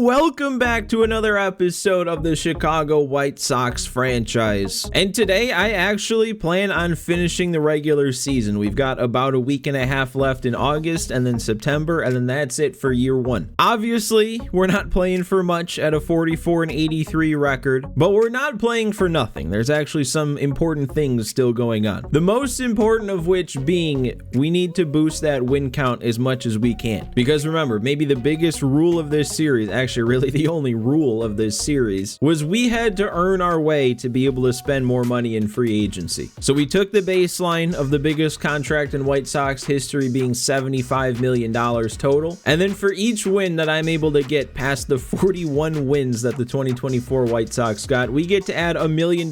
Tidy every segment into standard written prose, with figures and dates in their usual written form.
welcome back to another episode of the Chicago White Sox franchise. And today I actually plan on finishing the regular season. We've got about a week and a half left in August and then September, and then that's it for year one. Obviously, we're not playing for much at a 44-83 record, but we're not playing for nothing. There's actually some important things still going on. The most important of which being we need to boost that win count as much as we can. Because remember, maybe the biggest rule of this series, actually really the only rule of this series, was we had to earn our way to be able to spend more money in free agency. So we took the baseline of the biggest contract in White Sox history being $75 million total. And then for each win that I'm able to get past the 41 wins that the 2024 White Sox got, we get to add $1 million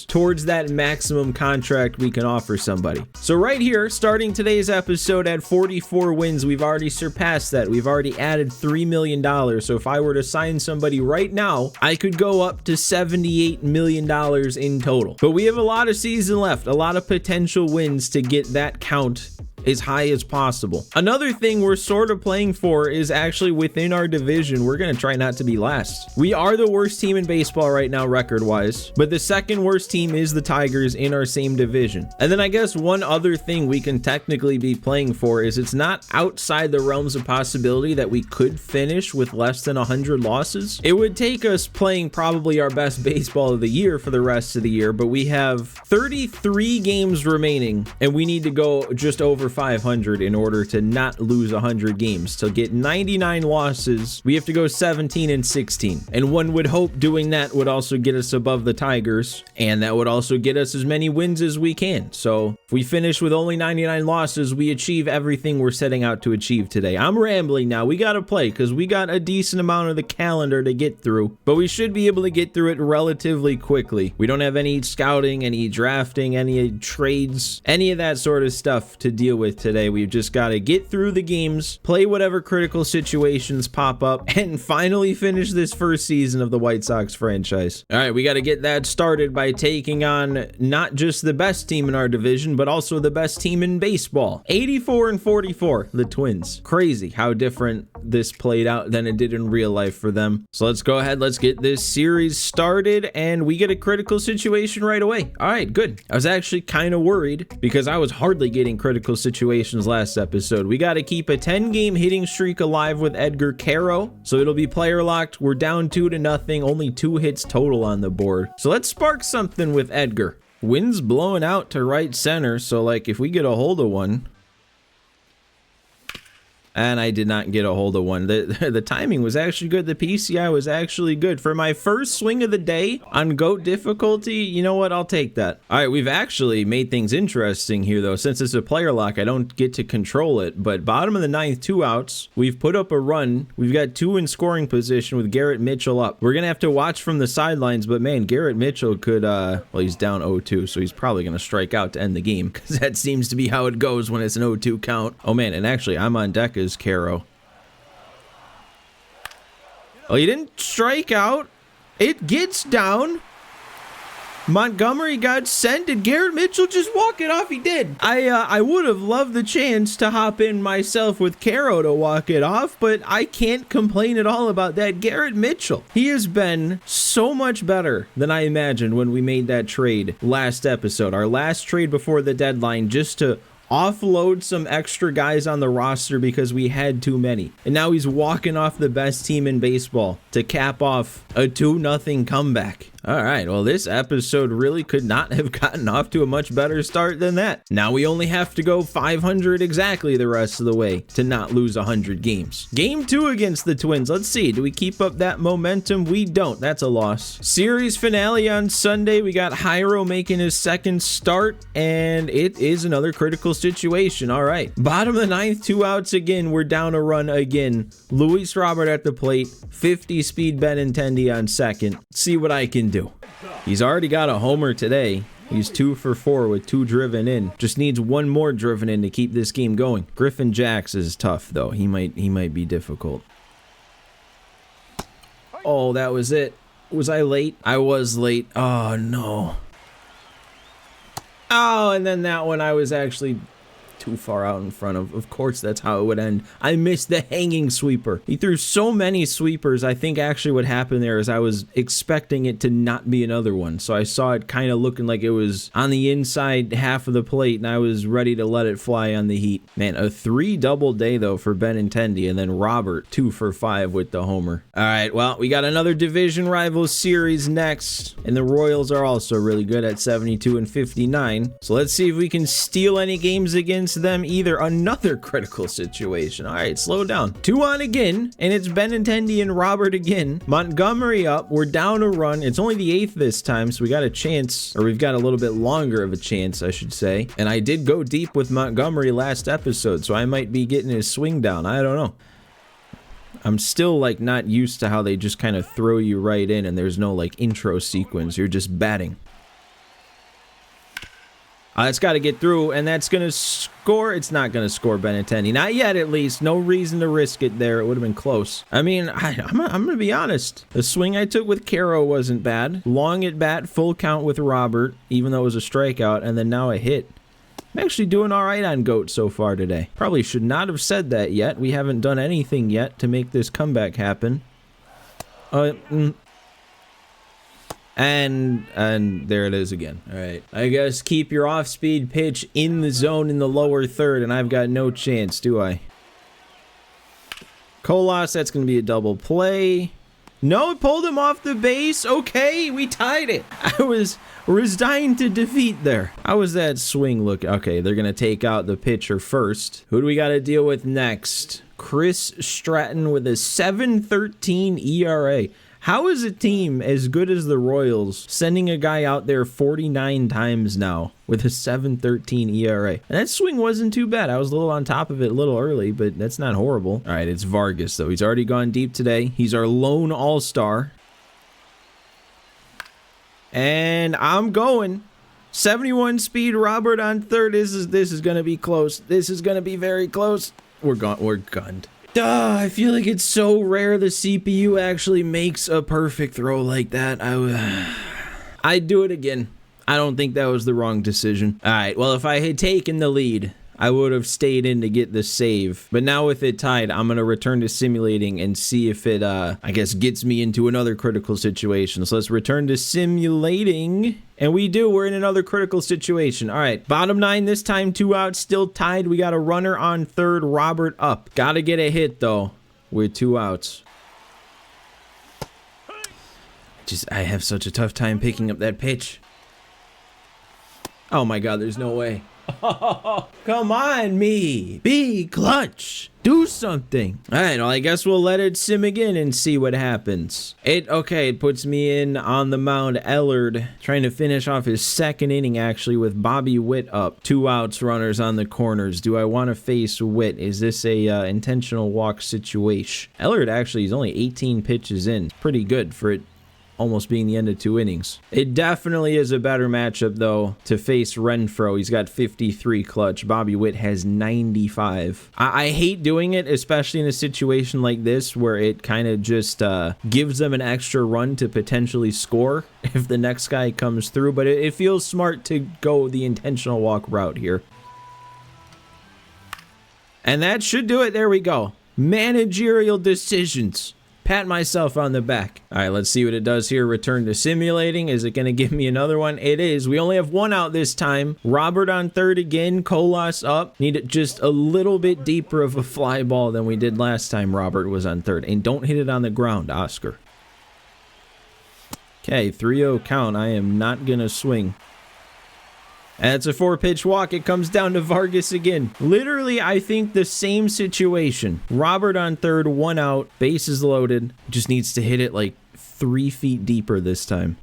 towards that maximum contract we can offer somebody. So right here, starting today's episode at 44 wins, we've already surpassed that. We've already added $3 million. So if I were to sign somebody right now, I could go up to $78 million in total. But we have a lot of season left, a lot of potential wins to get that count as high as possible. Another thing we're sort of playing for is actually within our division, we're going to try not to be last. We are the worst team in baseball right now record-wise, but the second worst team is the Tigers in our same division. And then I guess one other thing we can technically be playing for is it's not outside the realms of possibility that we could finish with less than 100 losses. It would take us playing probably our best baseball of the year for the rest of the year, but we have 33 games remaining and we need to go just over 500 in order to not lose 100 games. To get 99 losses, we have to go 17-16. And one would hope doing that would also get us above the Tigers, and that would also get us as many wins as we can. So if we finish with only 99 losses, we achieve everything we're setting out to achieve today. I'm rambling now. We got to play because we got a decent amount of the calendar to get through, but we should be able to get through it relatively quickly. We don't have any scouting, any drafting, any trades, any of that sort of stuff to deal with today. We've just got to get through the games, play whatever critical situations pop up, and finally finish this first season of the White Sox franchise. All right, we got to get that started by taking on not just the best team in our division, but also the best team in baseball. 84-44, the Twins. Crazy how different this played out than it did in real life for them. So let's go ahead, let's get this series started, and we get a critical situation right away. All right, good. I was actually kind of worried because I was hardly getting critical situations last episode. We got to keep a 10-game hitting streak alive with Edgar Caro, so it'll be player locked. We're down 2-0, only 2 hits total on the board. So let's spark something with Edgar. Wind's blowing out to right center, so like if we get a hold of one, and I did not get a hold of one. The timing was actually good. The PCI was actually good. For my first swing of the day on GOAT difficulty, you know what? I'll take that. All right, we've actually made things interesting here, though. Since it's a player lock, I don't get to control it. But bottom of the ninth, 2 outs. We've put up a run. We've got 2 in scoring position with Garrett Mitchell up. We're going to have to watch from the sidelines. But, man, Garrett Mitchell could, well, he's down 0-2, so he's probably going to strike out to end the game. Because that seems to be how it goes when it's an 0-2 count. Oh, man, and actually, I'm on deck as Caro. Oh, he didn't strike out. It gets down. Montgomery got sent. Did Garrett Mitchell just walk it off? He did. I would have loved the chance to hop in myself with Caro to walk it off, but I can't complain at all about that. Garrett Mitchell, he has been so much better than I imagined when we made that trade last episode. Our last trade before the deadline, just to offload some extra guys on the roster because we had too many. And now he's walking off the best team in baseball to cap off a 2-0 comeback. All right, well, this episode really could not have gotten off to a much better start than that. Now we only have to go 500 exactly the rest of the way to not lose 100 games. Game 2 against the Twins. Let's see. Do we keep up that momentum? We don't. That's a loss. Series finale on Sunday. We got Jairo making his second start, and it is another critical situation. All right. Bottom of the ninth, 2 outs again. We're down a run again. Luis Robert at the plate. 50 speed Benintendi on second. See what I can do. He's already got a homer today. He's 2 for 4 with 2 driven in. Just needs 1 more driven in to keep this game going. Griffin Jacks is tough though. He might be difficult. Oh, that was it. Was I late? I was late. Oh no. Oh, and then that one I was actually too far out in front of course that's how it would end. I missed the hanging sweeper. He threw so many sweepers. I think actually what happened there is I was expecting it to not be another one. So I saw it kind of looking like it was on the inside half of the plate, and I was ready to let it fly on the heat. Man, a 3 double day though for Benintendi, and then Robert 2 for 5 with the homer. All right, well, we got another division rival series next, and the Royals are also really good at 72 and 59. So let's see if we can steal any games against them either. Another critical situation. All right, slow down. 2 on again, and it's Benintendi and Robert again. Montgomery up. We're down a run. It's only the 8th this time, so we got a chance, or we've got a little bit longer of a chance, I should say. And I did go deep with Montgomery last episode, so I might be getting his swing down. I don't know. I'm still like not used to how they just kind of throw you right in and there's no like intro sequence. You're just batting. That's got to get through, and that's going to score. It's not going to score Benintendi. Not yet, at least. No reason to risk it there. It would have been close. I mean, I'm going to be honest. The swing I took with Caro wasn't bad. Long at bat, full count with Robert, even though it was a strikeout, and then now a hit. I'm actually doing all right on GOAT so far today. Probably should not have said that yet. We haven't done anything yet to make this comeback happen. And there it is again. All right. I guess keep your off-speed pitch in the zone in the lower third, and I've got no chance, do I? Colas, that's going to be a double play. No, it pulled him off the base. Okay, we tied it. I was resigned to defeat there. How was that swing look? Okay, they're going to take out the pitcher first. Who do we got to deal with next? Chris Stratton with a 7.13 ERA. How is a team as good as the Royals sending a guy out there 49 times now with a 7.13 ERA? And that swing wasn't too bad. I was a little on top of it a little early, but that's not horrible. All right, it's Vargas, though. He's already gone deep today. He's our lone all-star. And I'm going. 71 speed, Robert on third. This is going to be close. This is going to be very close. We're gunned. Duh, I feel like it's so rare the CPU actually makes a perfect throw like that. I'd do it again. I don't think that was the wrong decision. All right, well, if I had taken the lead, I would have stayed in to get the save. But now with it tied, I'm going to return to simulating and see if it, I guess, gets me into another critical situation. So let's return to simulating. And we do. We're in another critical situation. All right. Bottom 9 this time. 2 outs. Still tied. We got a runner on third. Robert up. Got to get a hit, though, with 2 outs. I have such a tough time picking up that pitch. Oh, my God. There's no way. Oh, come on, me. Be clutch. Do something. All right, well, I guess we'll let it sim again and see what happens. Okay, it puts me in on the mound. Ellard trying to finish off his second inning, actually, with Bobby Witt up. 2 outs, runners on the corners. Do I want to face Witt? Is this a intentional walk situation? Ellard, actually, is only 18 pitches in. Pretty good for it almost being the end of 2 innings. It definitely is a better matchup, though, to face Renfroe. He's got 53 clutch. Bobby Witt has 95. I hate doing it, especially in a situation like this where it kind of just gives them an extra run to potentially score if the next guy comes through, but it feels smart to go the intentional walk route here. And that should do it. There we go. Managerial decisions. Pat myself on the back. All right, let's see what it does here. Return to simulating. Is it going to give me another one? It is. We only have 1 out this time. Robert on third again. Colas up. Need it just a little bit deeper of a fly ball than we did last time Robert was on third. And don't hit it on the ground, Oscar. Okay, 3-0 count. I am not going to swing. That's a 4-pitch walk. It comes down to Vargas again. Literally, I think the same situation. Robert on third, 1 out, bases loaded. Just needs to hit it like 3 feet deeper this time.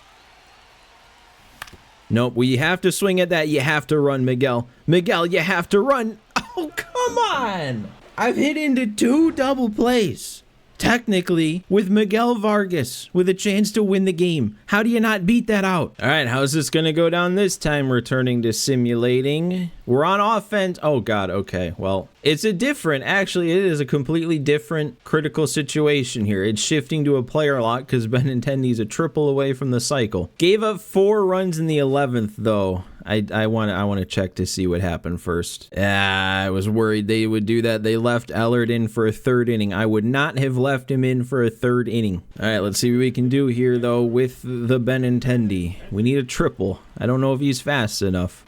Nope, well, you have to swing at that. You have to run, Miguel. Miguel, you have to run. Oh, come on. I've hit into 2 double plays. Technically, with Miguel Vargas, with a chance to win the game. How do you not beat that out? All right, how's this going to go down this time? Returning to simulating. We're on offense. Oh, God, okay. Well, it's actually, it is a completely different critical situation here. It's shifting to a player lock because Benintendi's a triple away from the cycle. Gave up 4 runs in the 11th, though. I want to check to see what happened first. I was worried they would do that. They left Ellard in for a third inning. I would not have left him in for a third inning. All right, let's see what we can do here, though, with the Benintendi. We need a triple. I don't know if he's fast enough.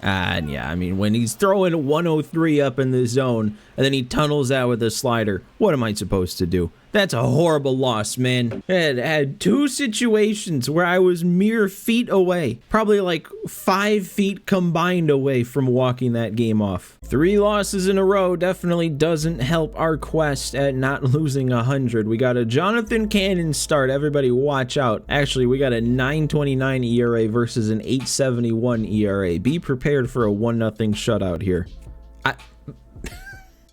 And yeah, I mean, when he's throwing 103 up in the zone and then he tunnels out with a slider, what am I supposed to do? That's a horrible loss, man. I had two situations where I was mere feet away, probably like 5 feet combined away from walking that game off. 3 losses in a row definitely doesn't help our quest at not losing 100. We got a Jonathan Cannon start. Everybody watch out. Actually, we got a 9.29 ERA versus an 8.71 ERA. Be prepared for a 1-0 shutout here.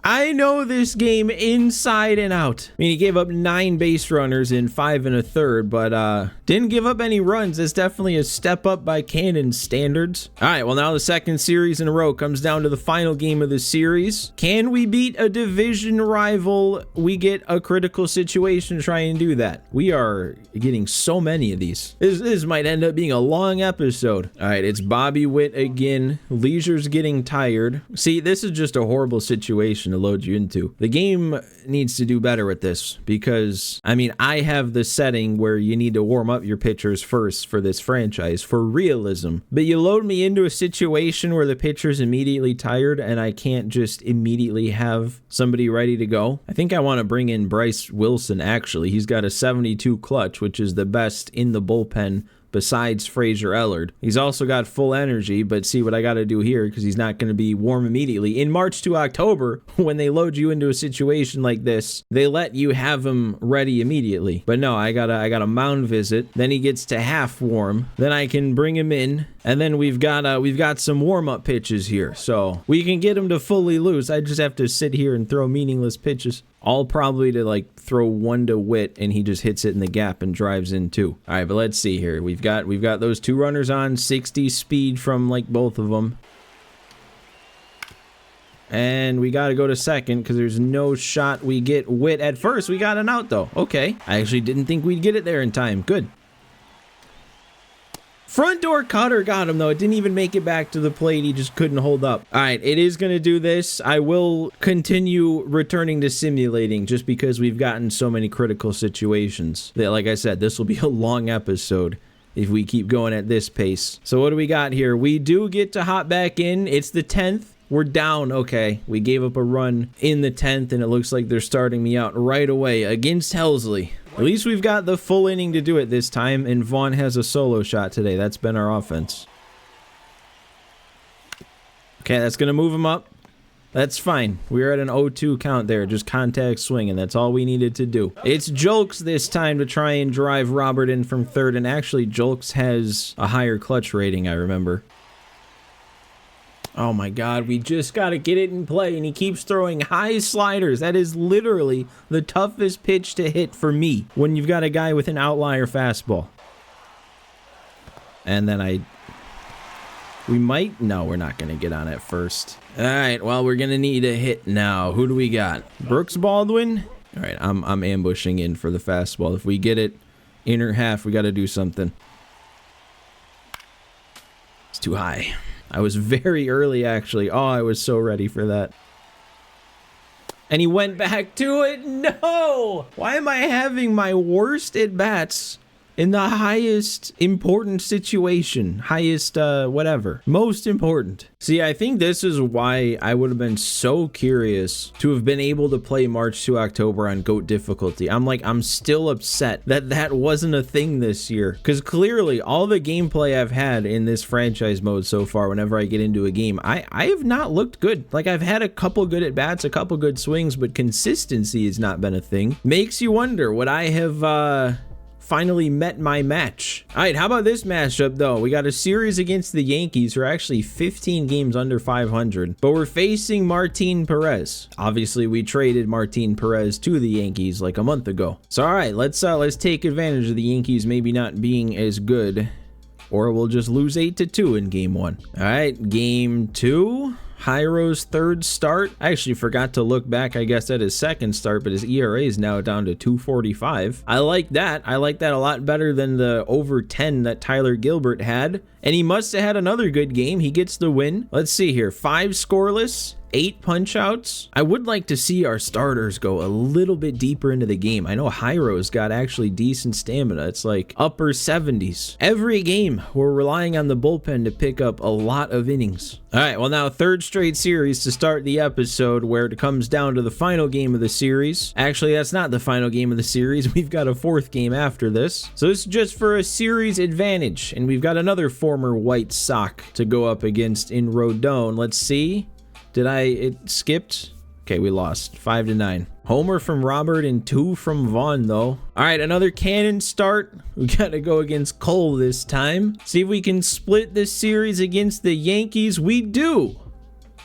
I know this game inside and out. I mean, he gave up 9 base runners in 5 1/3, but didn't give up any runs. It's definitely a step up by Cannon's standards. All right, well, now the second series in a row comes down to the final game of the series. Can we beat a division rival? We get a critical situation to try and do that. We are getting so many of these. This might end up being a long episode. All right, it's Bobby Witt again. Leisure's getting tired. See, this is just a horrible situation to load you into. The game needs to do better with this because, I mean, I have the setting where you need to warm up your pitchers first for this franchise for realism, but you load me into a situation where the pitcher's immediately tired and I can't just immediately have somebody ready to go. I think I want to bring in Bryce Wilson. Actually, he's got a 72 clutch, which is the best in the bullpen besides Fraser Ellard. He's also got full energy, but see what I got to do here because he's not going to be warm immediately. In March to October, when they load you into a situation like this, they let you have him ready immediately. But no, I got a mound visit. Then he gets to half warm. Then I can bring him in, and then we've got some warm up pitches here, so we can get him to fully loose. I just have to sit here and throw meaningless pitches. All probably to like throw 1 to Witt and he just hits it in the gap and drives in 2. All right, but let's see here. We've got those 2 runners on, 60 speed from like both of them. And we got to go to second because there's no shot we get Witt at first. We got an out though. Okay. I actually didn't think we'd get it there in time. Good. Front door cutter got him, though. It didn't even make it back to the plate. He just couldn't hold up. All right, it is going to do this. I will continue returning to simulating just because we've gotten so many critical situations. That, like I said, this will be a long episode if we keep going at this pace. So what do we got here? We do get to hop back in. It's the 10th. We're down. Okay, we gave up a run in the 10th, and it looks like they're starting me out right away against Helsley. At least we've got the full inning to do it this time, and Vaughn has a solo shot today. That's been our offense. Okay, that's going to move him up. That's fine. We're at an 0-2 count there, just contact swing, and that's all we needed to do. It's Jolks this time to try and drive Robert in from third, and actually Jolks has a higher clutch rating, I remember. Oh my God, we just got to get it in play, and he keeps throwing high sliders. That is literally the toughest pitch to hit for me when you've got a guy with an outlier fastball. And then no, we're not going to get on it first. All right, well, we're going to need a hit now. Who do we got? Brooks Baldwin? All right, I'm ambushing in for the fastball. If we get it inner half, we got to do something. It's too high. I was very early, actually. Oh, I was so ready for that. And he went back to it. No! Why am I having my worst at-bats in the highest important situation? Highest, whatever. Most important. See, I think this is why I would have been so curious to have been able to play March to October on GOAT difficulty. I'm still upset that wasn't a thing this year. Because clearly, all the gameplay I've had in this franchise mode so far, whenever I get into a game, I have not looked good. Like, I've had a couple good at-bats, a couple good swings, but consistency has not been a thing. Makes you wonder, would I have, finally met my match. All right, how about this matchup though? We got a series against the Yankees who are actually 15 games under 500, but we're facing Martin Perez. Obviously, we traded Martin Perez to the Yankees like a month ago. So all right, let's take advantage of the Yankees maybe not being as good, or we'll just lose 8-2 in game 1. All right, game 2. Jairo's third start. I actually forgot to look back, I guess, at his second start, but his ERA is now down to 2.45. I like that. I like that a lot better than the over 10 that Tyler Gilbert had. And he must have had another good game. He gets the win. Let's see here. 5 scoreless. 8 punch outs. I would like to see our starters go a little bit deeper into the game. I know Hyro's got actually decent stamina. It's like upper 70s. Every game, we're relying on the bullpen to pick up a lot of innings. All right, well now 3rd straight series to start the episode where it comes down to the final game of the series. Actually, that's not the final game of the series. We've got a 4th game after this. So this is just for a series advantage. And we've got another former White Sox to go up against in Rodon. Let's see. It skipped? Okay, we lost 5-9. Homer from Robert and 2 from Vaughn, though. All right, another cannon start. We got to go against Cole this time. See if we can split this series against the Yankees. We do.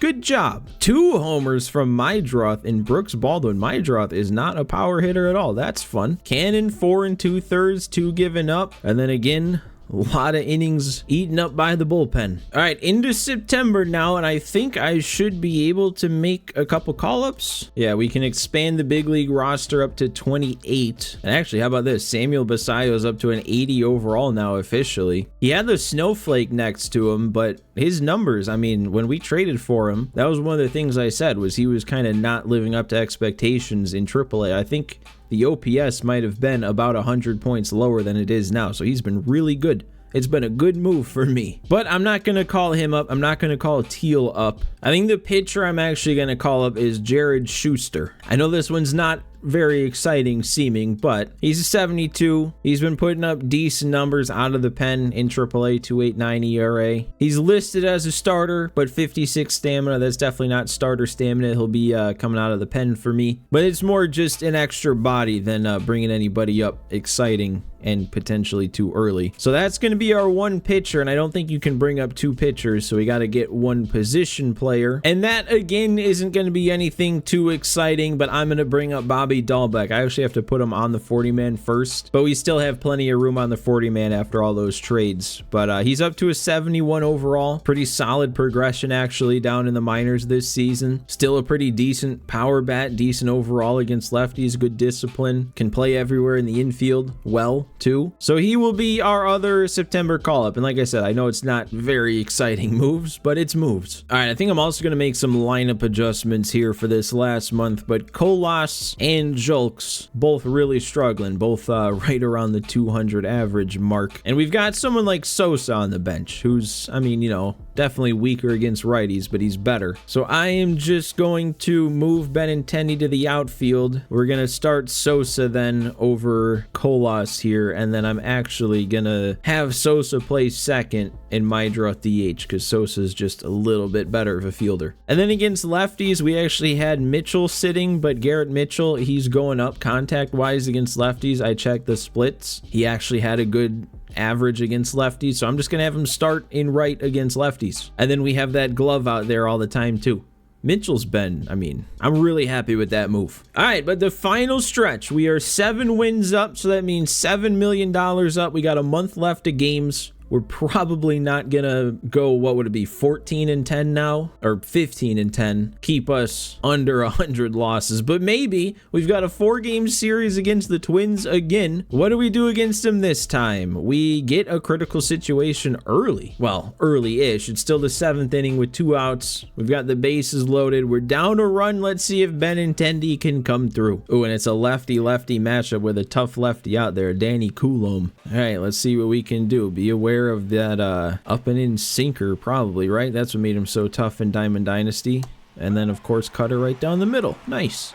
Good job. 2 homers from Mydroth and Brooks Baldwin. Mydroth is not a power hitter at all. That's fun. Cannon 4 2/3, 2 given up. And then again, a lot of innings eaten up by the bullpen. All right, into September now, and I think I should be able to make a couple call-ups. Yeah, we can expand the big league roster up to 28. And actually, how about this? Samuel Basayo's up to an 80 overall now officially. He had the snowflake next to him, but his numbers, I mean, when we traded for him, that was one of the things I said, was he was kind of not living up to expectations in AAA. I think the OPS might have been about 100 points lower than it is now, so he's been really good. It's been a good move for me. But I'm not going to call him up. I'm not going to call Teal up. I think the pitcher I'm actually going to call up is Jared Schuster. I know this one's not very exciting seeming, but he's a 72. He's been putting up decent numbers out of the pen in AAA, 2.89 ERA. He's listed as a starter, but 56 stamina. That's definitely not starter stamina. He'll be coming out of the pen for me, but it's more just an extra body than bringing anybody up exciting and potentially too early. So that's going to be our 1 pitcher, and I don't think you can bring up 2 pitchers, so we got to get 1 position player. And that, again, isn't going to be anything too exciting, but I'm going to bring up Bobby Dahlbeck. I actually have to put him on the 40-man first, but we still have plenty of room on the 40-man after all those trades. But he's up to a 71 overall. Pretty solid progression, actually, down in the minors this season. Still a pretty decent power bat, decent overall against lefties, good discipline, can play everywhere in the infield well, too. So he will be our other September call-up. And like I said, I know it's not very exciting moves, but it's moves. All right, I think I'm also going to make some lineup adjustments here for this last month, but Colas and Julks both really struggling, both right around the 200 average mark. And we've got someone like Sosa on the bench, who's, I mean, you know, definitely weaker against righties, but he's better. So I am just going to move Benintendi to the outfield. We're going to start Sosa then over Colas here, and then I'm actually going to have Sosa play second and Mydroth DH, because Sosa's just a little bit better of a fielder. And then against lefties, we actually had Mitchell sitting, but Garrett Mitchell, he's going up contact-wise against lefties. I checked the splits. He actually had a good average against lefties, so I'm just gonna have him start in right against lefties. And then we have that glove out there all the time too. Mitchell's been, I mean, I'm really happy with that move. All right, but the final stretch, we are 7 wins up, so that means $7 million up. We got a month left of games. We're probably not gonna go, what would it be, 14-10 now? Or 15-10, keep us under 100 losses. But maybe we've got a 4-game series against the Twins again. What do we do against them this time? We get a critical situation early. Well, early-ish. It's still the 7th inning with 2 outs. We've got the bases loaded. We're down a run. Let's see if Benintendi can come through. Oh, and it's a lefty-lefty matchup with a tough lefty out there, Danny Coulomb. All right, let's see what we can do. Be aware of that up and in sinker, probably, right? That's what made him so tough in Diamond Dynasty. And then, of course, cutter right down the middle. Nice.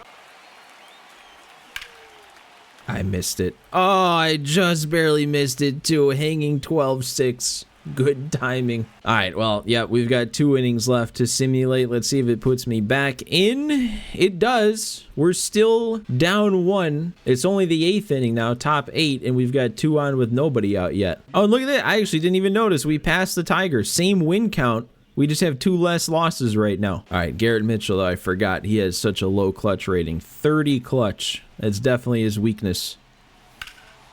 I missed it. Oh, I just barely missed it, too. Hanging 12-6. Good timing. All right, well, yeah, we've got 2 innings left to simulate. Let's see if it puts me back in. It does. We're still down 1. It's only the 8th inning now, top 8, and we've got 2 on with nobody out yet. Oh, and look at that. I actually didn't even notice. We passed the Tigers. Same win count. We just have 2 less losses right now. All right, Garrett Mitchell, though, I forgot. He has such a low clutch rating. 30 clutch. That's definitely his weakness.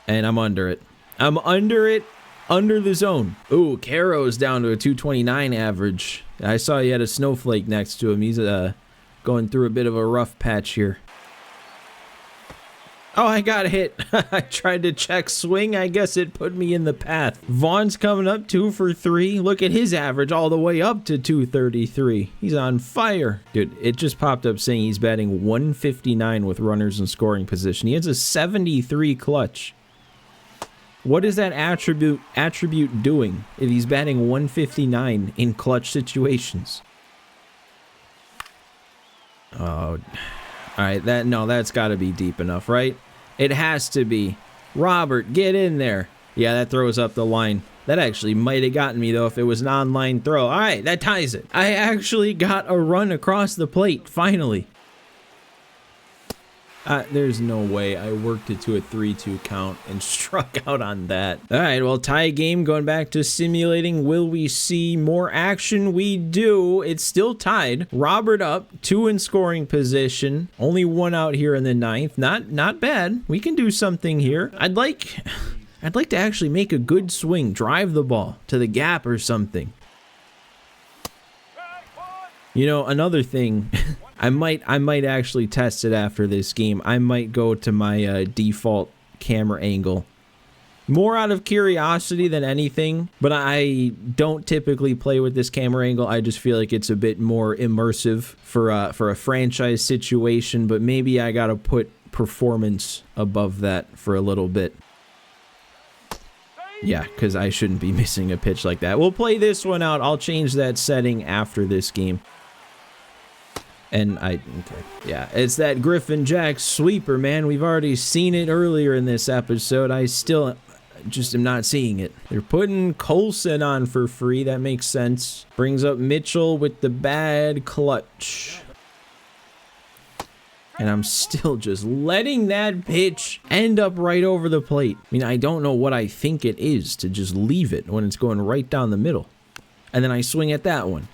And I'm under it. I'm under it. Under the zone. Ooh, Caro's down to a 229 average. I saw he had a snowflake next to him. He's going through a bit of a rough patch here. Oh, I got hit. I tried to check swing. I guess it put me in the path. Vaughn's coming up 2 for 3. Look at his average all the way up to 233. He's on fire. Dude, it just popped up saying he's batting 159 with runners in scoring position. He has a 73 clutch. What is that attribute doing if he's batting 159 in clutch situations? Oh, all right. That's got to be deep enough, right? It has to be. Robert, get in there. Yeah, that throws up the line. That actually might have gotten me, though, if it was an online throw. All right, that ties it. I actually got a run across the plate, finally. There's no way I worked it to a 3-2 count and struck out on that. All right, well, tie game, going back to simulating. Will we see more action? We do. It's still tied. Robert up, 2 in scoring position. Only 1 out here in the 9th. Not bad. We can do something here. I'd like to actually make a good swing, drive the ball to the gap or something. You know, another thing... I might actually test it after this game. I might go to my default camera angle. More out of curiosity than anything, but I don't typically play with this camera angle. I just feel like it's a bit more immersive for a franchise situation, but maybe I gotta put performance above that for a little bit. Yeah, because I shouldn't be missing a pitch like that. We'll play this one out. I'll change that setting after this game. And okay, yeah, it's that Griffin Jack sweeper, man. We've already seen it earlier in this episode. I still just am not seeing it. They're putting Colson on for free. That makes sense. Brings up Mitchell with the bad clutch. And I'm still just letting that pitch end up right over the plate. I mean, I don't know what I think it is to just leave it when it's going right down the middle. And then I swing at that one.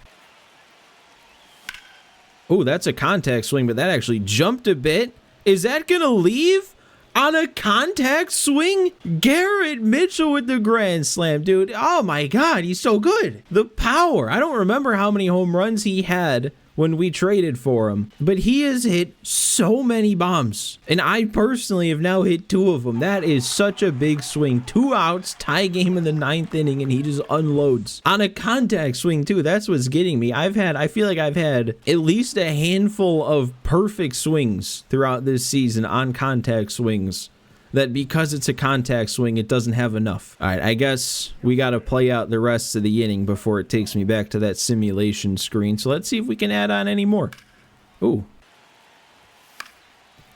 Oh, that's a contact swing, but that actually jumped a bit. Is that going to leave on a contact swing? Garrett Mitchell with the grand slam, dude. Oh my God, he's so good. The power. I don't remember how many home runs he had when we traded for him, but he has hit so many bombs, and I personally have now hit 2 of them. That is such a big swing. 2 outs, tie game in the 9th inning, and he just unloads on a contact swing too. That's what's getting me. I feel like I've had at least a handful of perfect swings throughout this season on contact swings, that because it's a contact swing, it doesn't have enough. All right, I guess we got to play out the rest of the inning before it takes me back to that simulation screen. So let's see if we can add on any more. Ooh.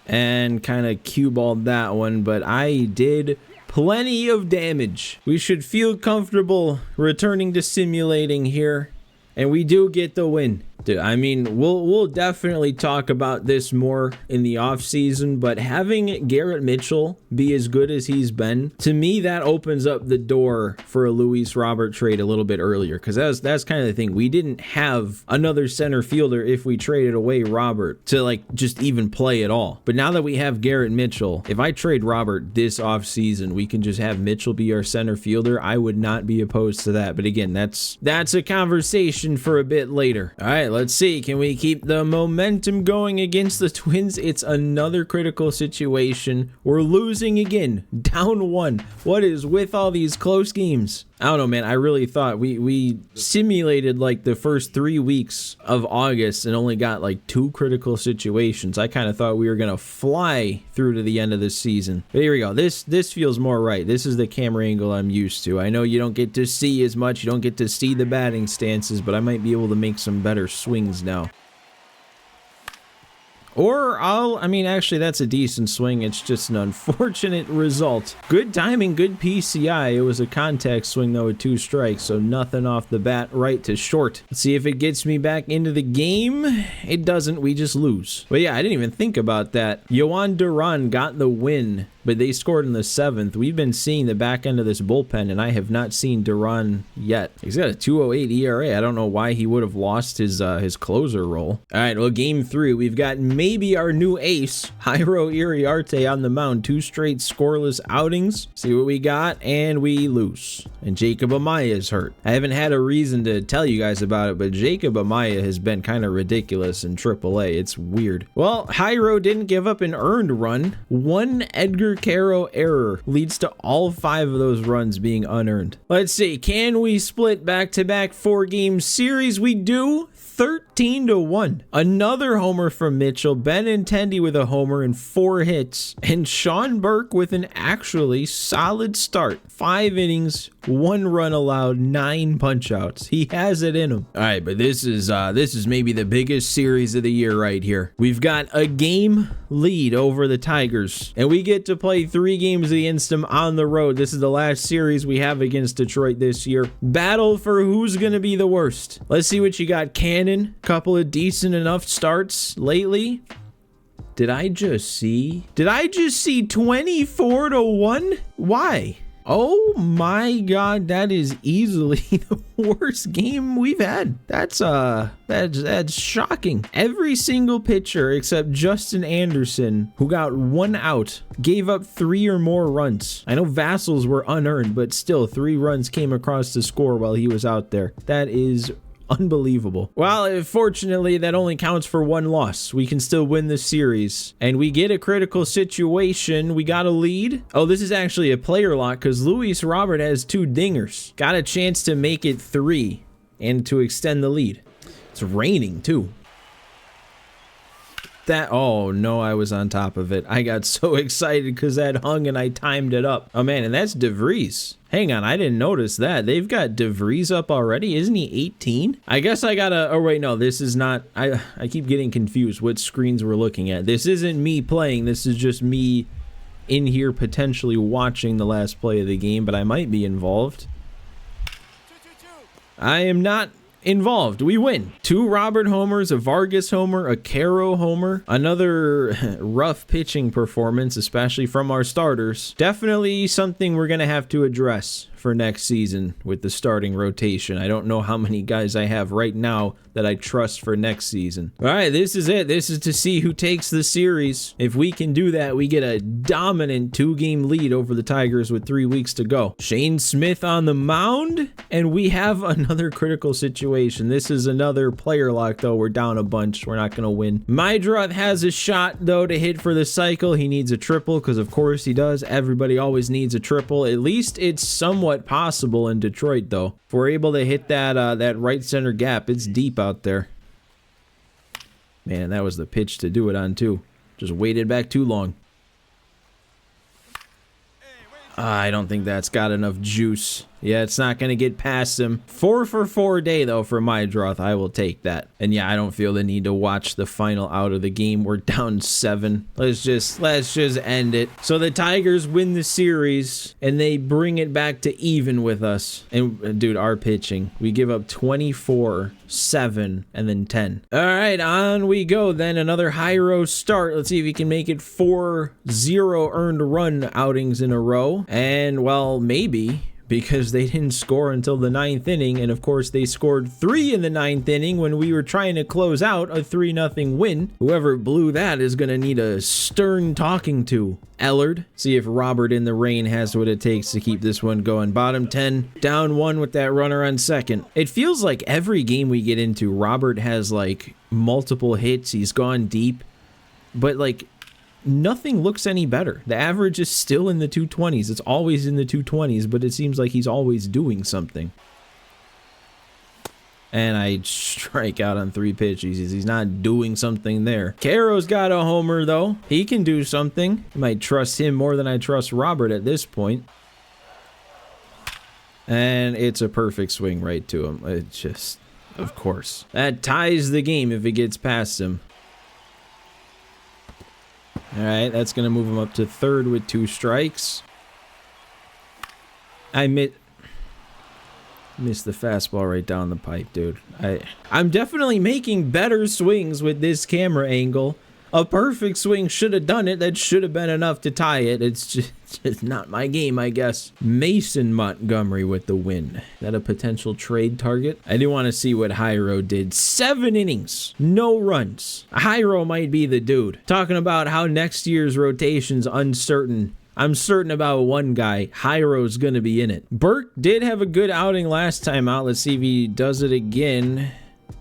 And kind of cue balled that one, but I did plenty of damage. We should feel comfortable returning to simulating here. And we do get the win. Dude, I mean, we'll definitely talk about this more in the offseason, but having Garrett Mitchell be as good as he's been, to me, that opens up the door for a Luis Robert trade a little bit earlier, because that's kind of the thing. We didn't have another center fielder if we traded away Robert to, like, just even play at all. But now that we have Garrett Mitchell, if I trade Robert this offseason, we can just have Mitchell be our center fielder. I would not be opposed to that. But again, that's a conversation for a bit later. All right, let's see. Can we keep the momentum going against the Twins? It's another critical situation. We're losing again. Down 1. What is with all these close games? I don't know, man. I really thought we simulated like the first 3 weeks of August and only got like 2 critical situations. I kind of thought we were going to fly through to the end of the season. But here we go. This feels more right. This is the camera angle I'm used to. I know you don't get to see as much. You don't get to see the batting stances, but I might be able to make some better swings now. Or actually, that's a decent swing. It's just an unfortunate result. Good timing, good PCI. It was a contact swing, though, with 2 strikes, so nothing off the bat, right to short. Let's see if it gets me back into the game. It doesn't. We just lose. But yeah, I didn't even think about that. Yohan Duran got the win, but they scored in the 7th. We've been seeing the back end of this bullpen, and I have not seen Duran yet. He's got a 2.08 ERA. I don't know why he would have lost his closer role. All right, well, game 3. We've got maybe our new ace, Jairo Iriarte on the mound. 2 straight scoreless outings. See what we got, and we lose. And Jacob Amaya is hurt. I haven't had a reason to tell you guys about it, but Jacob Amaya has been kind of ridiculous in AAA. It's weird. Well, Jairo didn't give up an earned run. 1 Edgar Caro error leads to all 5 of those runs being unearned. Let's see, can we split back-to-back 4-game series? We do. 13-1. Another homer from Mitchell. Benintendi with a homer and 4 hits. And Sean Burke with an actually solid start. 5 innings, 1 run allowed, 9 punch-outs. He has it in him. All right, but this is maybe the biggest series of the year right here. We've got a game lead over the Tigers, and we get to play 3 games against them on the road. This is the last series we have against Detroit this year. Battle for who's going to be the worst. Let's see what you got, Cannon. Couple of decent enough starts lately. Did I just see 24-1? Why? Oh my God, that is easily the worst game we've had. That's shocking. Every single pitcher except Justin Anderson, who got 1 out, gave up 3 or more runs. I know Vassals were unearned, but still 3 runs came across the score while he was out there. That is unbelievable. Well, fortunately, that only counts for 1 loss. We can still win the series. And we get a critical situation. We got a lead. Oh, this is actually a player lock because Luis Robert has 2 dingers. Got a chance to make it 3 and to extend the lead. It's raining too. Oh no, I was on top of it. I got so excited because that hung and I timed it up. Oh man, and that's DeVries. Hang on, I didn't notice that. They've got DeVries up already. Isn't he 18? I guess I gotta, oh wait, no, this is not, I keep getting confused what screens we're looking at. This isn't me playing, this is just me in here potentially watching the last play of the game, but I might be involved. I am not involved. We win. 2 Robert homers, a Vargas homer, a Caro homer. Another rough pitching performance, especially from our starters. Definitely something we're going to have to address for next season with the starting rotation. I don't know how many guys I have right now that I trust for next season. All right, this is it. This is to see who takes the series. If we can do that, we get a dominant 2-game lead over the Tigers with 3 weeks to go. Shane Smith on the mound, and we have another critical situation. This is another player lock, though. We're down a bunch. We're not going to win. Mydroth has a shot, though, to hit for the cycle. He needs a triple, because of course he does. Everybody always needs a triple. At least it's somewhat possible in Detroit, though. If we're able to hit that right center gap, it's deep out there. Man, that was the pitch to do it on, too. Just waited back too long. I don't think that's got enough juice. Yeah, it's not going to get past him. 4 for 4 day, though, for Mydroth. I will take that. And yeah, I don't feel the need to watch the final out of the game. We're down 7. Let's just end it. So the Tigers win the series, and they bring it back to even with us. And, dude, our pitching. We give up 24, 7, and then 10. All right, on we go then. Another Jairo start. Let's see if he can make it 4-0 earned run outings in a row. And, well, maybe, because they didn't score until the 9th inning, and of course they scored 3 in the 9th inning when we were trying to close out a 3-0 win. Whoever blew that is going to need a stern talking to. Ellard. See if Robert in the rain has what it takes to keep this one going. Bottom 10, down 1 with that runner on second. It feels like every game we get into, Robert has like multiple hits. He's gone deep, but like nothing looks any better. The average is still in the 220s. It's always in the 220s, but it seems like he's always doing something. And I strike out on 3 pitches. He's not doing something there. Caro's got a homer, though. He can do something. I might trust him more than I trust Robert at this point. And it's a perfect swing right to him. It just, of course. That ties the game if it gets past him. All right, that's going to move him up to 3rd with 2 strikes. I missed the fastball right down the pipe, dude. I'm definitely making better swings with this camera angle. A perfect swing should have done it. That should have been enough to tie it. It's just not my game, I guess. Mason Montgomery with the win. Is that a potential trade target? I do want to see what Jairo did. 7 innings, no runs. Jairo might be the dude. Talking about how next year's rotation's uncertain. I'm certain about one guy. Jairo's gonna be in it. Burke did have a good outing last time out. Let's see if he does it again.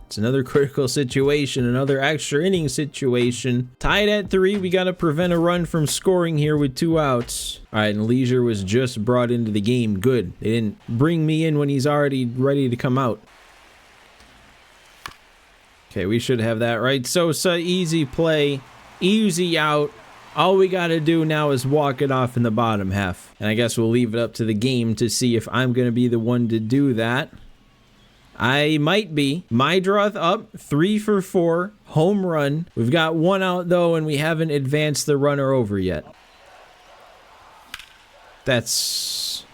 It's another critical situation, another extra inning situation. Tied at 3. We got to prevent a run from scoring here with 2 outs. All right, and Leisure was just brought into the game. Good. They didn't bring me in when he's already ready to come out. Okay, we should have that right. Sosa, easy play, easy out. All we got to do now is walk it off in the bottom half. And I guess we'll leave it up to the game to see if I'm going to be the one to do that. I might be. Mydroth up, 3 for 4, home run. We've got 1 out though, and we haven't advanced the runner over yet. That's...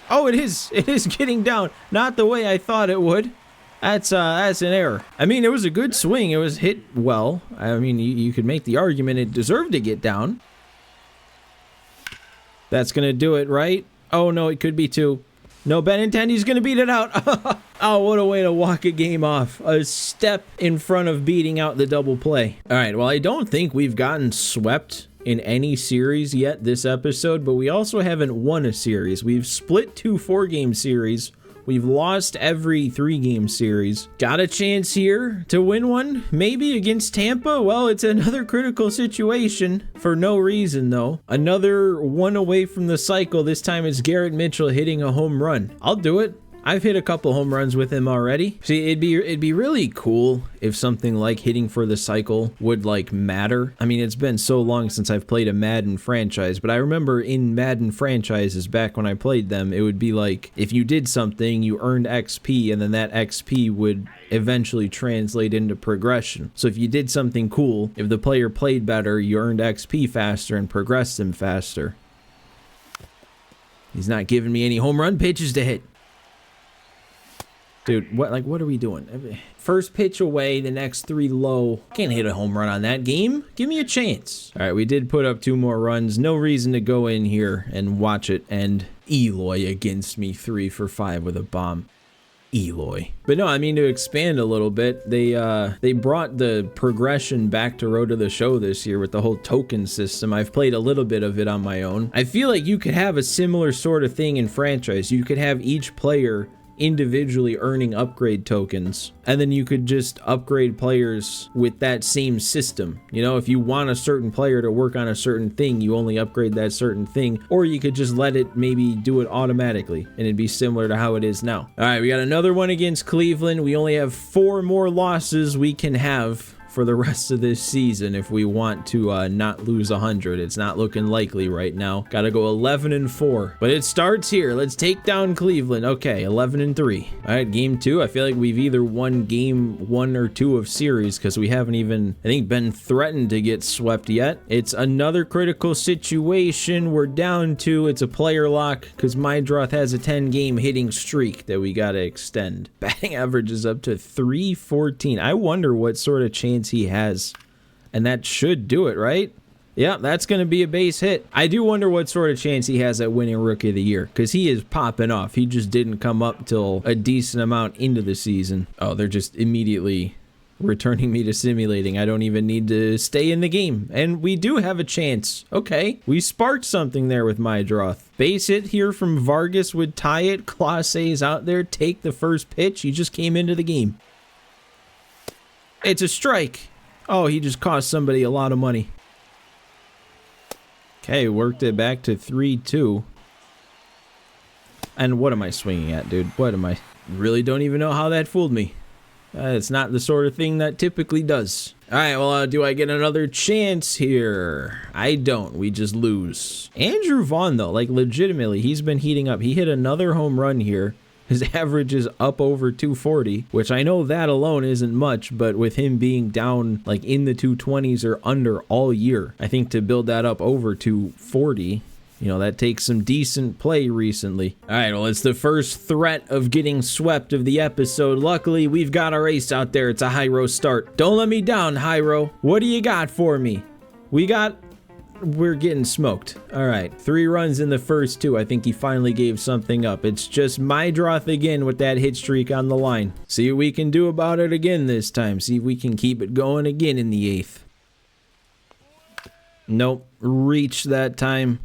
Oh, it is getting down. Not the way I thought it would. That's an error. I mean, it was a good swing. It was hit well. I mean, you could make the argument it deserved to get down. That's gonna do it, right? Oh no, it could be 2. No, Benintendi's going to beat it out. Oh, what a way to walk a game off. A step in front of beating out the double play. All right, well, I don't think we've gotten swept in any series yet this episode, but we also haven't won a series. We've split 2 4-game series. We've lost every 3-game series. Got a chance here to win one? Maybe against Tampa? Well, it's another critical situation for no reason, though. Another one away from the cycle. This time it's Garrett Mitchell hitting a home run. I'll do it. I've hit a couple home runs with him already. See, it'd be really cool if something like hitting for the cycle would like matter. I mean, it's been so long since I've played a Madden franchise, but I remember in Madden franchises back when I played them, it would be like if you did something, you earned XP, and then that XP would eventually translate into progression. So if you did something cool, if the player played better, you earned XP faster and progressed them faster. He's not giving me any home run pitches to hit. Dude, what are we doing? First pitch away, the next 3 low. Can't hit a home run on that game. Give me a chance. All right, we did put up 2 more runs. No reason to go in here and watch it end. Eloy against me, 3 for 5 with a bomb. Eloy. But no, I mean, to expand a little bit, they brought the progression back to Road to the Show this year with the whole token system. I've played a little bit of it on my own. I feel like you could have a similar sort of thing in franchise. You could have each player individually earning upgrade tokens, and then you could just upgrade players with that same system. You know, if you want a certain player to work on a certain thing, you only upgrade that certain thing, or you could just let it maybe do it automatically and it'd be similar to how it is now. All right, we got another one against Cleveland. We only have 4 more losses we can have for the rest of this season if we want to not lose 100. It's not looking likely right now. Gotta go 11-4, but it starts here. Let's take down Cleveland. Okay, 11-3. All right, game 2. I feel like we've either won game 1 or 2 of series because we haven't even, I think, been threatened to get swept yet. It's another critical situation. We're down 2. It's a player lock because Mydroth has a 10-game hitting streak that we gotta extend. Batting average is up to 314. I wonder what sort of chance he has, and that should do it, right? Yeah, that's going to be a base hit. I do wonder what sort of chance he has at winning Rookie of the Year, because he is popping off. He just didn't come up till a decent amount into the season. Oh, they're just immediately returning me to simulating. I don't even need to stay in the game, and we do have a chance. Okay, we sparked something there with Mydroth. Base hit here from Vargas would tie it. Clase's out there, take the first pitch. He just came into the game. It's a strike. Oh, he just cost somebody a lot of money. Okay, worked it back to 3-2. And what am I swinging at, dude? What am I? Really don't even know how that fooled me. It's not the sort of thing that typically does. All right, well, do I get another chance here? I don't. We just lose. Andrew Vaughn, though, like legitimately, he's been heating up. He hit another home run here. His average is up over 240, which I know that alone isn't much, but with him being down like in the 220s or under all year, I think to build that up over 240 You know, that takes some decent play recently. All right, well, it's the first threat of getting swept of the episode. Luckily, we've got our ace out there. It's a Hyro start. Don't let me down, Hyro. What do you got for me? We're getting smoked. All right, 3 runs in the first 2. I think he finally gave something up. It's just Mydroth again with that hit streak on the line. See what we can do about it again this time. See if we can keep it going again in the 8th. Nope, reached that time.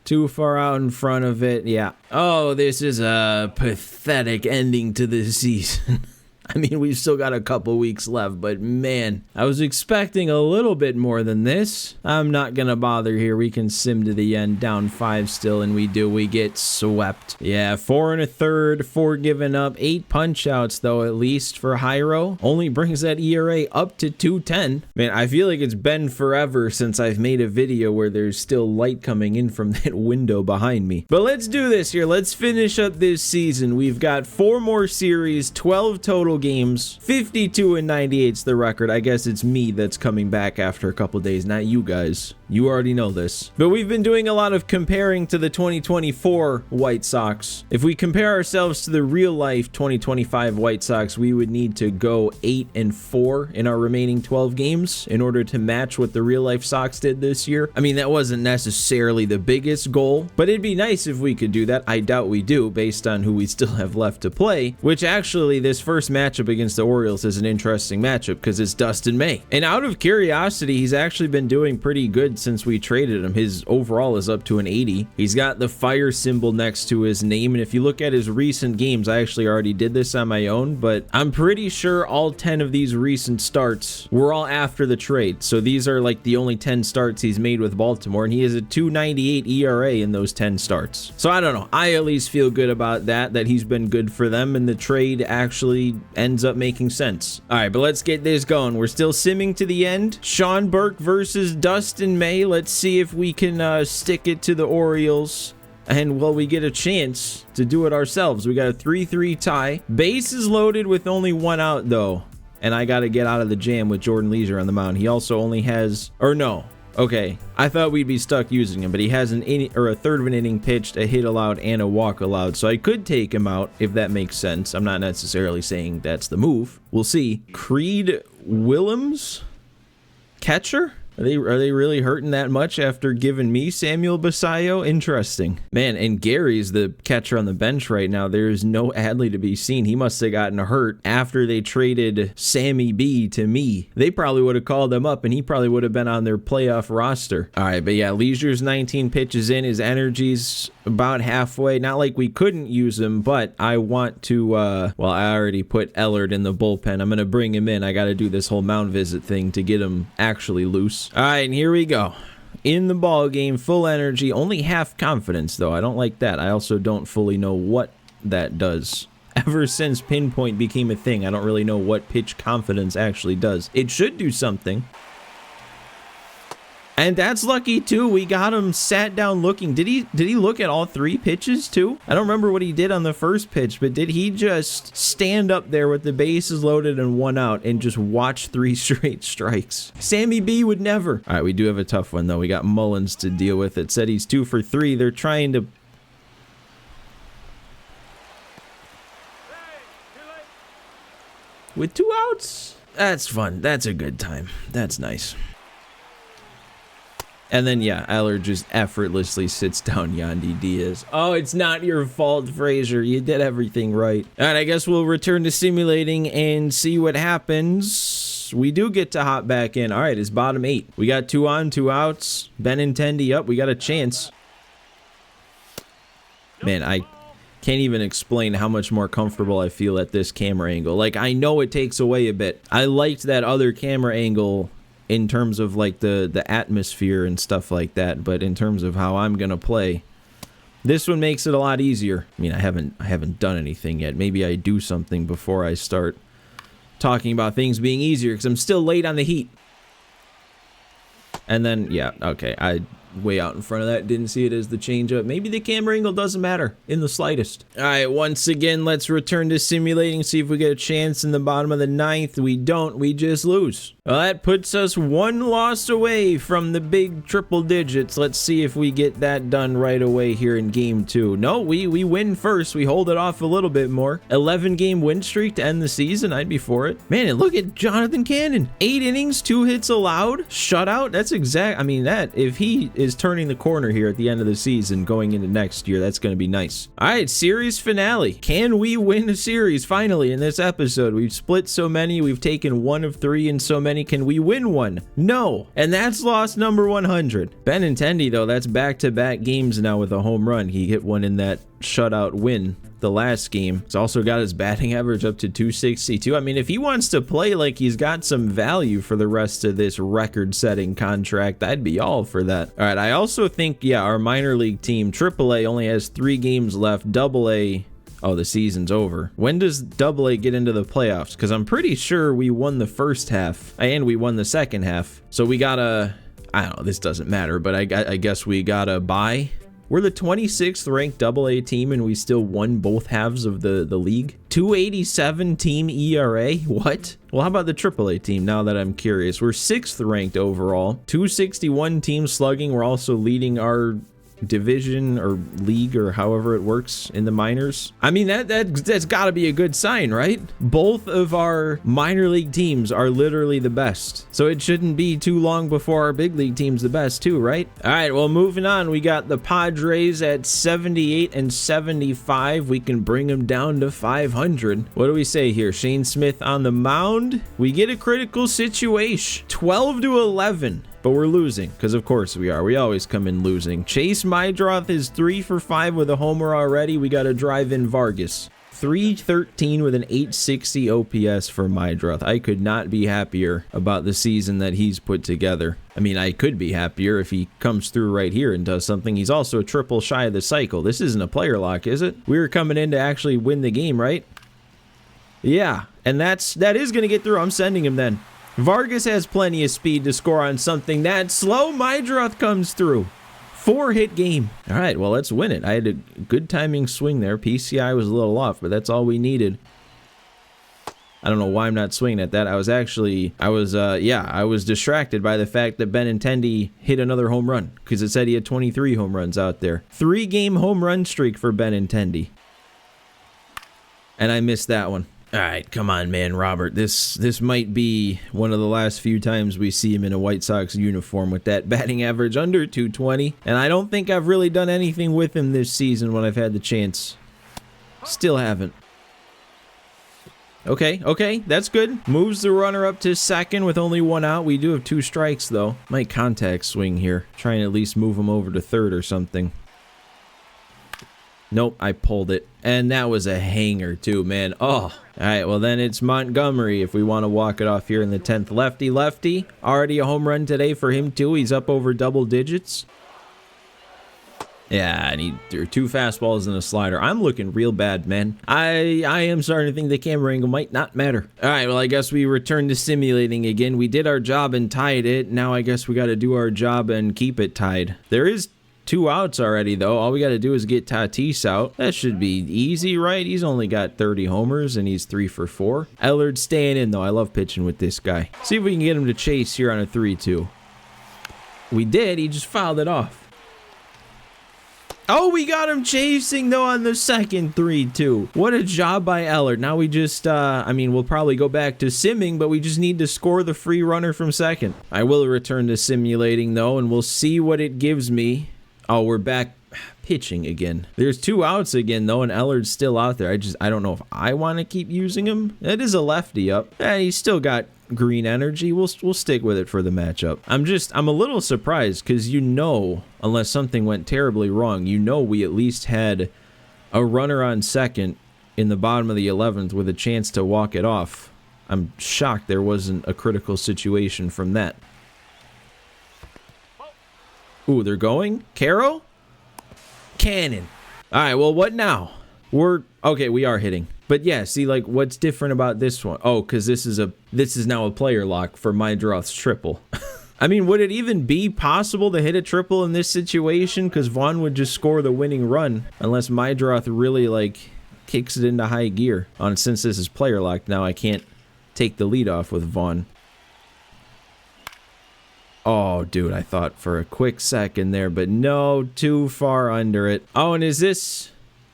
Too far out in front of it. Yeah. Oh, this is a pathetic ending to this season. I mean, we've still got a couple weeks left, but man, I was expecting a little bit more than this. I'm not gonna bother here. We can sim to the end, down 5 still, and we get swept. Yeah, 4 1/3, 4 given up, 8 punch outs though, at least for Hyro. Only brings that ERA up to 2.10. Man, I feel like it's been forever since I've made a video where there's still light coming in from that window behind me. But let's do this here. Let's finish up this season. We've got 4 more series, 12 total games, 52 and 98's the record. I guess it's me that's coming back after a couple days, not you guys. You already know this. But we've been doing a lot of comparing to the 2024 White Sox. If we compare ourselves to the real life 2025 White Sox, we would need to go 8 and 4 in our remaining 12 games in order to match what the real life Sox did this year. I mean, that wasn't necessarily the biggest goal, but it'd be nice if we could do that. I doubt we do based on who we still have left to play, which actually this first matchup against the Orioles is an interesting matchup because it's Dustin May. And out of curiosity, he's actually been doing pretty good since we traded him. His overall is up to an 80. He's got the fire symbol next to his name, and if you look at his recent games, I actually already did this on my own, but I'm pretty sure all 10 of these recent starts were all after the trade. So these are like the only 10 starts he's made with Baltimore, and he has a 2.98 ERA in those 10 starts. So I don't know. I at least feel good about that he's been good for them, and the trade actually ends up making sense. All right, but let's get this going. We're still simming to the end. Sean Burke versus Dustin May. Let's see if we can stick it to the Orioles. And, well, we get a chance to do it ourselves. We got a 3-3 tie. Bases loaded with only 1 out, though. And I got to get out of the jam with Jordan Leisure on the mound. He also only has... Or no. Okay. I thought we'd be stuck using him, but he has an inning, or a third of an inning pitched, a hit allowed, and a walk allowed. So I could take him out, if that makes sense. I'm not necessarily saying that's the move. We'll see. Creed Willems? Catcher? Are they really hurting that much after giving me Samuel Basayo? Interesting. Man, and Gary's the catcher on the bench right now. There's no Adley to be seen. He must have gotten hurt after they traded Sammy B to me. They probably would have called him up, and he probably would have been on their playoff roster. All right, but yeah, Leisure's 19 pitches in. His energy's about halfway. Not like we couldn't use him, but I want to, well, I already put Ellard in the bullpen. I'm going to bring him in. I got to do this whole mound visit thing to get him actually loose. All right, and here we go. In the ball game, full energy, only half confidence, though. I don't like that. I also don't fully know what that does. Ever since pinpoint became a thing, I don't really know what pitch confidence actually does. It should do something. And that's lucky too. We got him sat down looking. Did he look at all 3 pitches too? I don't remember what he did on the first pitch, but did he just stand up there with the bases loaded and 1 out and just watch 3 straight strikes? Sammy B would never. All right, we do have a tough one though. We got Mullins to deal with. It said he's 2 for 3. They're trying to... With 2 outs? That's fun. That's a good time. That's nice. And then, yeah, Eller just effortlessly sits down Yandy Diaz. Oh, it's not your fault, Frazier. You did everything right. All right, I guess we'll return to simulating and see what happens. We do get to hop back in. All right, it's bottom 8. We got 2 on, 2 outs. Benintendi up. We got a chance. Man, I can't even explain how much more comfortable I feel at this camera angle. Like, I know it takes away a bit. I liked that other camera angle in terms of like the atmosphere and stuff like that, but in terms of how I'm gonna play, this one makes it a lot easier. I mean, I haven't done anything yet. Maybe I do something before I start talking about things being easier, because I'm still late on the heat. And then, yeah, okay, I way out in front of that, didn't see it as the changeup. Maybe the camera angle doesn't matter in the slightest. All right, once again, let's return to simulating, see if we get a chance in the bottom of the 9th. We don't, we just lose. Well, that puts us one loss away from the big triple digits. Let's see if we get that done right away here in game 2. No, we win first. We hold it off a little bit more. 11-game win streak to end the season. I'd be for it. Man, and look at Jonathan Cannon. 8 innings, 2 hits allowed, shutout. That's exact. I mean, that if he is turning the corner here at the end of the season going into next year, that's going to be nice. All right, series finale. Can we win a series finally in this episode? We've split so many. We've taken 1 of 3 in so many. Can we win one? No. And that's loss number 100. Benintendi, though, that's back-to-back games now with a home run. He hit one in that shutout win the last game. He's also got his batting average up to 262. I mean, if he wants to play like he's got some value for the rest of this record-setting contract, I'd be all for that. All right, I also think, yeah, our minor league team, AAA, only has 3 games left. AA, oh, the season's over. When does AA get into the playoffs? Because I'm pretty sure we won the first half and we won the second half. So we gotta, I don't know, this doesn't matter, but I guess we gotta bye. We're the 26th ranked AA team and we still won both halves of the league. 287 team ERA? What? Well, how about the AAA team now that I'm curious? We're 6th ranked overall. 261 team slugging. We're also leading our division or league or however it works in the minors. I mean, that's got to be a good sign, right? Both of our minor league teams are literally the best, so it shouldn't be too long before our big league team's the best too, right? All right, well, moving on, we got the Padres at 78 and 75. We can bring them down to 500. What do we say here? Shane Smith on the mound. We get a critical situation, 12 to 11. But we're losing, because of course we are. We always come in losing. Chase Mydroth is 3 for 5 with a homer already. We got to drive in Vargas. 313 with an 860 OPS for Mydroth. I could not be happier about the season that he's put together. I mean, I could be happier if he comes through right here and does something. He's also a triple shy of the cycle. This isn't a player lock, is it? We were coming in to actually win the game, right? Yeah, and that is going to get through. I'm sending him then. Vargas has plenty of speed to score on something that slow. Mydroth comes through. 4-hit game. All right, well, let's win it. I had a good timing swing there. PCI was a little off, but that's all we needed. I don't know why I'm not swinging at that. I was distracted by the fact that Benintendi hit another home run because it said he had 23 home runs out there. 3-game home run streak for Benintendi. And I missed that one. All right, come on, man, Robert. This might be one of the last few times we see him in a White Sox uniform with that batting average under 220. And I don't think I've really done anything with him this season when I've had the chance. Still haven't. Okay, that's good. Moves the runner up to second with only 1 out. We do have 2 strikes, though. Might contact swing here. Trying to at least move him over to third or something. Nope, I pulled it. And that was a hanger too, man. Oh, all right, well then it's Montgomery if we want to walk it off here in the 10th. Lefty. Already a home run today for him too. He's up over double digits. Yeah, and he threw 2 fastballs and a slider. I'm looking real bad, man. I am starting to think the camera angle might not matter. All right, well, I guess we return to simulating again. We did our job and tied it. Now I guess we got to do our job and keep it tied. There is 2 outs already, though. All we got to do is get Tatis out. That should be easy, right? He's only got 30 homers, and he's 3 for 4. Ellard's staying in, though. I love pitching with this guy. See if we can get him to chase here on a 3-2. We did. He just fouled it off. Oh, we got him chasing, though, on the second 3-2. What a job by Ellard. Now we just, I mean, we'll probably go back to simming, but we just need to score the free runner from second. I will return to simulating, though, and we'll see what it gives me. Oh, we're back pitching again. There's 2 outs again, though, and Ellard's still out there. I don't know if I want to keep using him. That is a lefty up. He's still got green energy. We'll stick with it for the matchup. I'm a little surprised because unless something went terribly wrong, we at least had a runner on second in the bottom of the 11th with a chance to walk it off. I'm shocked there wasn't a critical situation from that. Ooh, they're going? Caro? Cannon. All right, well, what now? Okay, we are hitting. But yeah, see, like, what's different about this one? Oh, because this is now a player lock for Mydroth's triple. I mean, would it even be possible to hit a triple in this situation? Because Vaughn would just score the winning run unless Mydroth really, like, kicks it into high gear. Since this is player lock now, I can't take the lead off with Vaughn. Oh, dude, I thought for a quick second there, but no, too far under it. Oh, and is this...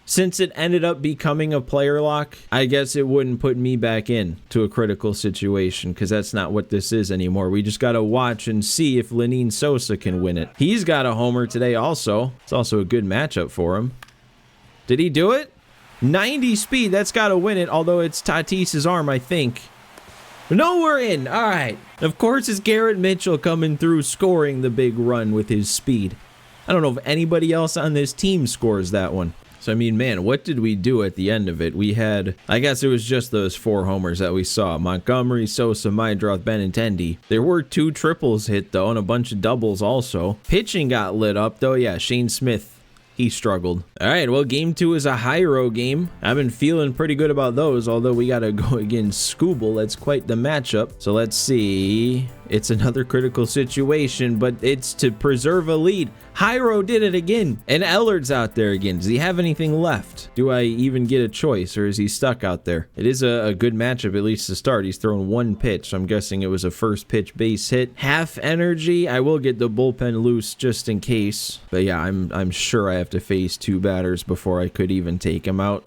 Since it ended up becoming a player lock, I guess it wouldn't put me back in to a critical situation because that's not what this is anymore. We just got to watch and see if Lenyn Sosa can win it. He's got a homer today also. It's also a good matchup for him. Did he do it? 90 speed, that's got to win it, although it's Tatis's arm, I think. No, we're in. All right. Of course, it's Garrett Mitchell coming through, scoring the big run with his speed. I don't know if anybody else on this team scores that one. So, I mean, man, what did we do at the end of it? We had, I guess it was just those 4 homers that we saw. Montgomery, Sosa, Meidroth, Benintendi. There were 2 triples hit, though, and a bunch of doubles also. Pitching got lit up, though. Yeah, Shane Smith. He struggled. All right, well, game 2 is a Hyro game. I've been feeling pretty good about those, although we got to go against Skubal. That's quite the matchup. So let's see. It's another critical situation, but it's to preserve a lead. Hyro did it again, and Ellard's out there again. Does he have anything left? Do I even get a choice, or is he stuck out there? It is a good matchup, at least to start. He's thrown 1 pitch, so I'm guessing it was a first pitch base hit. Half energy. I will get the bullpen loose just in case, but yeah, I'm sure I have to face 2 batters before I could even take him out.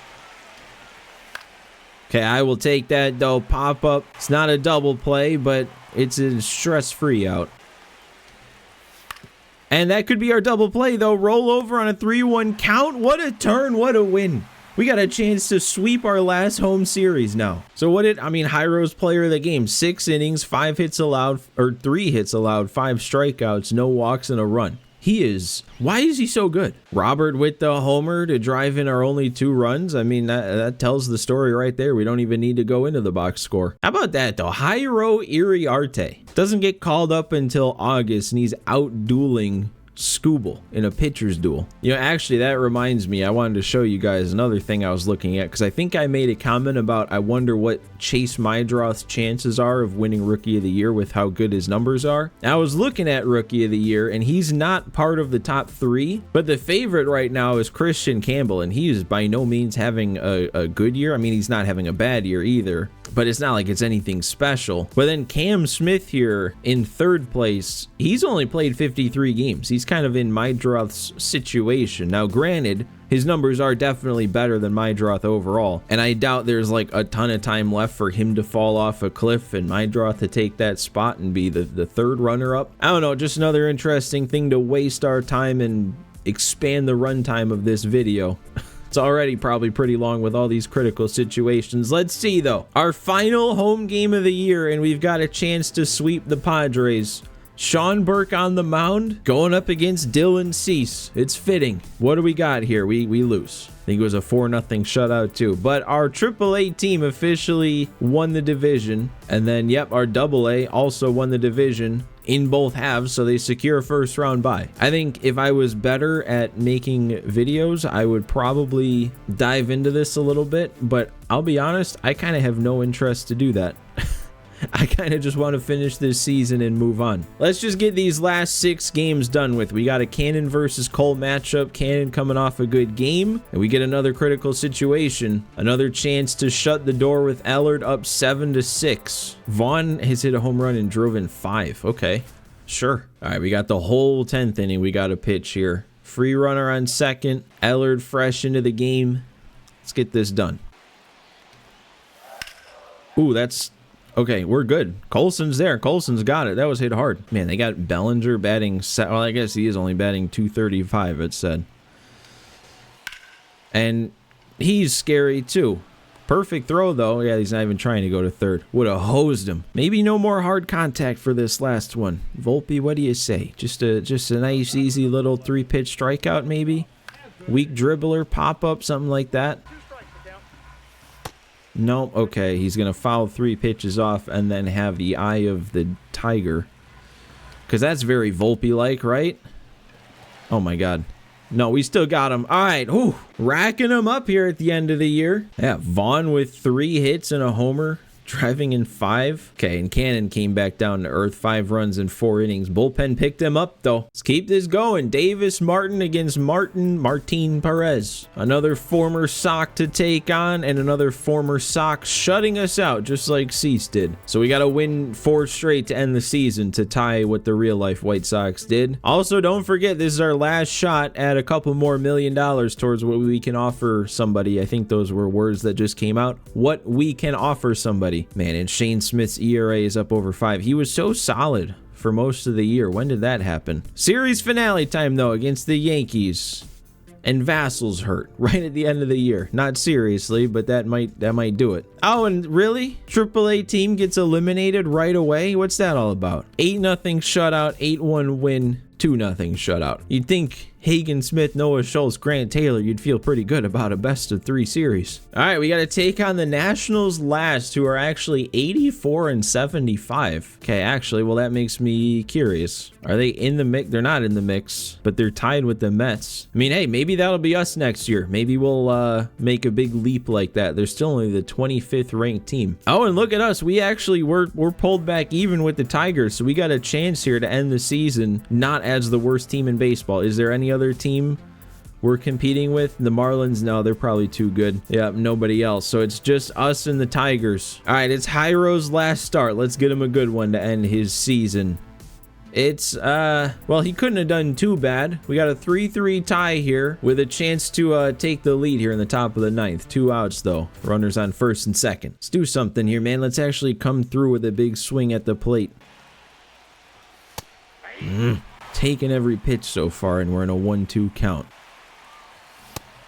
Okay, I will take that, though. Pop up. It's not a double play, but it's a stress-free out. And that could be our double play, though. Roll over on a 3-1 count. What a turn. What a win. We got a chance to sweep our last home series now. So what did, I mean, Hyro's player of the game. 6 innings, 5 hits allowed, or 3 hits allowed, 5 strikeouts, no walks, and a run. He is, why is he so good? Robert with the homer to drive in our only 2 runs. I mean, that tells the story right there. We don't even need to go into the box score. How about that, though? Jairo Iriarte doesn't get called up until August, and he's out dueling Skubal in a pitcher's duel. You know, actually, that reminds me, I wanted to show you guys another thing I was looking at, because I think I made a comment about I wonder what Chase Meidroth's chances are of winning Rookie of the Year with how good his numbers are. I was looking at Rookie of the Year, and he's not part of the top 3, but the favorite right now is Christian Campbell, and he is by no means having a good year. I mean, he's not having a bad year either, but it's not like it's anything special. But then Cam Smith here in 3rd place, he's only played 53 games. He's kind of in Meidroth's situation. Now, granted, his numbers are definitely better than Meidroth overall, and I doubt there's like a ton of time left for him to fall off a cliff and Meidroth to take that spot and be the 3rd runner-up. I don't know, just another interesting thing to waste our time and expand the runtime of this video. It's already probably pretty long with all these critical situations. Let's see, though. Our final home game of the year, and we've got a chance to sweep the Padres. Sean Burke on the mound, going up against Dylan Cease. It's fitting. What do we got here? We lose. I think it was a 4-0 shutout, too. But our AAA team officially won the division. And then, yep, our AA also won the division in both halves, so they secure a 1st-round bye. I think if I was better at making videos, I would probably dive into this a little bit, but I'll be honest, I kind of have no interest to do that. I kind of just want to finish this season and move on. Let's just get these last 6 games done with. We got a Cannon versus Cole matchup. Cannon coming off a good game, and we get another critical situation. Another chance to shut the door with Allard up 7-6. Vaughn has hit a home run and drove in 5. Okay, sure. All right, we got the whole 10th inning. We got a pitch here. Free runner on 2nd. Allard fresh into the game. Let's get this done. Ooh, that's... Okay, we're good. Colson's there. Colson's got it. That was hit hard. Man, they got Bellinger batting... Well, I guess he is only batting .235, it said. And he's scary, too. Perfect throw, though. Yeah, he's not even trying to go to 3rd. Would have hosed him. Maybe no more hard contact for this last one. Volpe, what do you say? Just a nice, easy little 3-pitch strikeout, maybe? Weak dribbler, pop-up, something like that. Nope, okay, he's going to foul 3 pitches off and then have the eye of the tiger. Because that's very Volpe-like, right? Oh my god. No, we still got him. All right, racking him up here at the end of the year. Yeah, Vaughn with 3 hits and a homer. driving in 5. Okay, and Cannon came back down to earth. 5 runs in 4 innings. Bullpen picked him up, though. Let's keep this going. Davis Martin against Martin Perez. Another former Sox to take on, and another former Sox shutting us out, just like Cease did. So we got to win 4 straight to end the season to tie what the real-life White Sox did. Also, don't forget, this is our last shot at a couple more $1 million towards what we can offer somebody. I think those were words that just came out. What we can offer somebody. Man, and Shane Smith's ERA is up over 5. He was so solid for most of the year. When did that happen? Series finale time, though, against the Yankees. And Vassal's hurt right at the end of the year. Not seriously, but that might do it. Oh, and really? AAA team gets eliminated right away? What's that all about? 8-0 shutout, 8-1 win, 2-0 shutout. You'd think Hagen, Smith, Noah Schultz, Grant Taylor, you'd feel pretty good about a best-of-3 series. All right, we got to take on the Nationals last, who are actually 84-75. Okay, actually, well, that makes me curious. Are they in the mix? They're not in the mix, but they're tied with the Mets. I mean, hey, maybe that'll be us next year. Maybe we'll make a big leap like that. They're still only the 25th ranked team. Oh, and look at us. We actually we're pulled back even with the Tigers, so we got a chance here to end the season not as the worst team in baseball. Is there any other team we're competing with? The Marlins? No, they're probably too good. Yeah, nobody else. So it's just us and the Tigers. All right, it's Jairo's last start. Let's get him a good one to end his season. It's, well, he couldn't have done too bad. We got a 3-3 tie here with a chance to take the lead here in the top of the 9th. 2 outs, though. Runners on 1st and 2nd. Let's do something here, man. Let's actually come through with a big swing at the plate. Taking every pitch so far, and we're in a 1-2 count.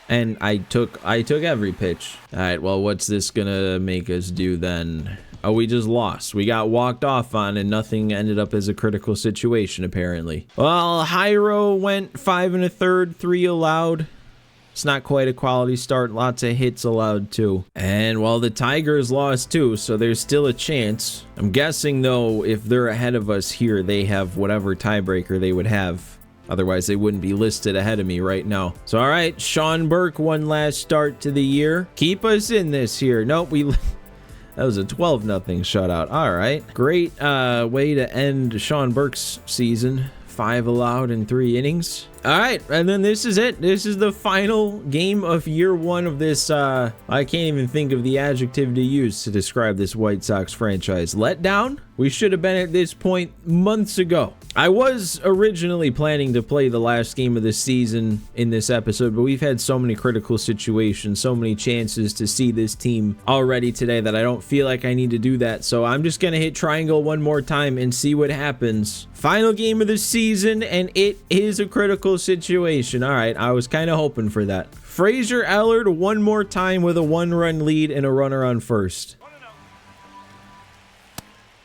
And I took every pitch. All right, well, what's this gonna make us do then? Oh, we just lost. We got walked off on, and nothing ended up as a critical situation, apparently. Well, Jairo went 5 1/3, 3 allowed. It's not quite a quality start. Lots of hits allowed, too. And, well, the Tigers lost, too, so there's still a chance. I'm guessing, though, if they're ahead of us here, they have whatever tiebreaker they would have. Otherwise, they wouldn't be listed ahead of me right now. So, all right, Sean Burke, one last start to the year. Keep us in this here. Nope, that was a 12-0 shutout. All right, great way to end Sean Burke's season. 5 allowed in 3 innings. All right, and then this is it. This is the final game of year 1 of this, I can't even think of the adjective to use to describe this White Sox franchise. Letdown? We should have been at this point months ago. I was originally planning to play the last game of the season in this episode, but we've had so many critical situations, so many chances to see this team already today that I don't feel like I need to do that. So I'm just going to hit triangle one more time and see what happens. Final game of the season, and it is a critical situation. All right, I was kind of hoping for that. Frazier Ellard one more time with a 1-run lead and a runner on first.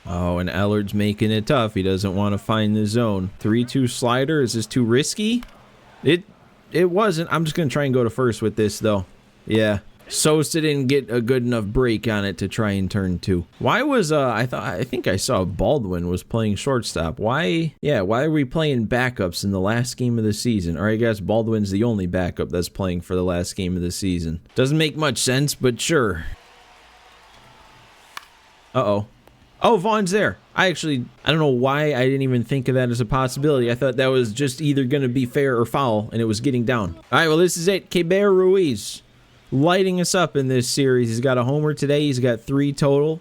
Oh, and Ellard's making it tough. He doesn't want to find the zone. 3-2 slider. Is this too risky? It wasn't. I'm just going to try and go to first with this, though. Yeah. Sosa didn't get a good enough break on it to try and turn 2. Why was, I think I saw Baldwin was playing shortstop. Why are we playing backups in the last game of the season? Or I guess Baldwin's the only backup that's playing for the last game of the season. Doesn't make much sense, but sure. Uh-oh. Oh, Vaughn's there. I don't know why I didn't even think of that as a possibility. I thought that was just either going to be fair or foul, and it was getting down. All right, well, this is it. Keibert Ruiz lighting us up in this series. He's got a homer today. He's got 3 total.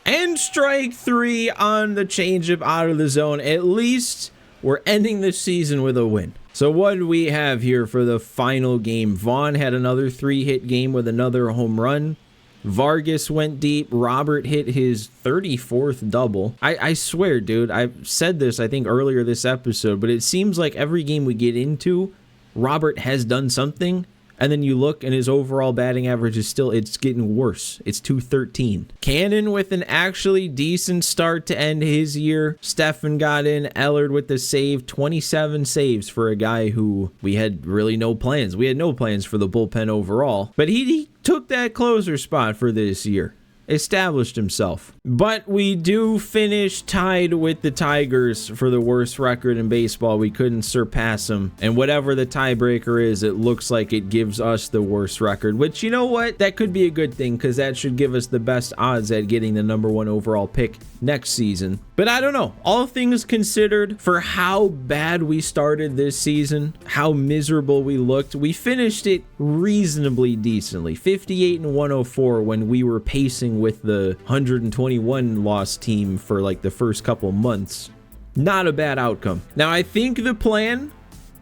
And strike 3 on the changeup out of the zone. At least we're ending the season with a win. So what do we have here for the final game? Vaughn had another 3-hit game with another home run. Vargas went deep. Robert hit his 34th double. I swear, dude, I've said this, I think, earlier this episode, but it seems like every game we get into, Robert has done something, and then you look and his overall batting average is still, it's getting worse. It's 213. Cannon with an actually decent start to end his year. Stefan got in. Ellard with the save. 27 saves for a guy who we had really no plans. We had no plans for the bullpen overall, but he took that closer spot for this year. established himself. But we do finish tied with the Tigers for the worst record in baseball. We couldn't surpass them. And whatever the tiebreaker is, it looks like it gives us the worst record, which, you know what? That could be a good thing because that should give us the best odds at getting the #1 overall pick next season. But I don't know. All things considered, for how bad we started this season, how miserable we looked, we finished it reasonably decently. 58 and 104 when we were pacing with the 121 loss team for like the first couple months. Not a bad outcome. Now, I think the plan,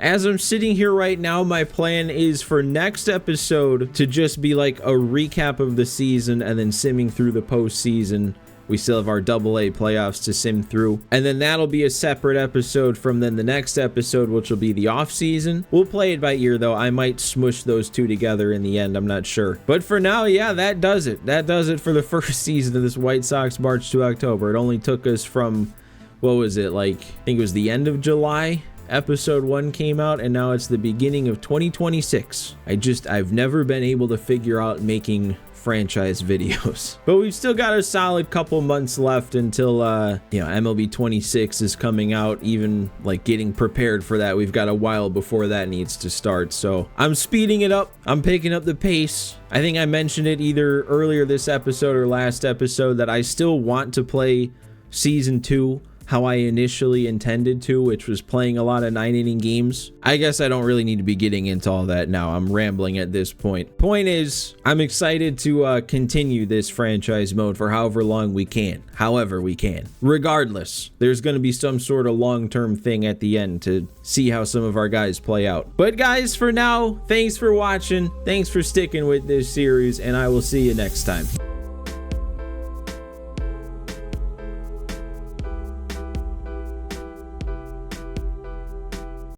as I'm sitting here right now, my plan is for next episode to just be like a recap of the season and then simming through the postseason. We still have our AA playoffs to sim through. And then that'll be a separate episode from then the next episode, which will be the off season. We'll play it by ear though. I might smush those two together in the end. I'm not sure. But for now, yeah, that does it. That does it for the first season of this White Sox March to October. It only took us from, what was it? Like, I think it was the end of July. Episode 1 came out, and now it's the beginning of 2026. I've never been able to figure out making franchise videos, but we've still got a solid couple months left until MLB 26 is coming out. Even like getting prepared for that, we've got a while before that needs to start, so I'm speeding it up. I'm picking up the pace. I think I mentioned it either earlier this episode or last episode that I still want to play season 2 how I initially intended to, which was playing a lot of 9-inning games. I guess I don't really need to be getting into all that now. I'm rambling at this point. Point is, I'm excited to continue this franchise mode for however long we can. However we can. Regardless, there's going to be some sort of long-term thing at the end to see how some of our guys play out. But guys, for now, thanks for watching. Thanks for sticking with this series, and I will see you next time.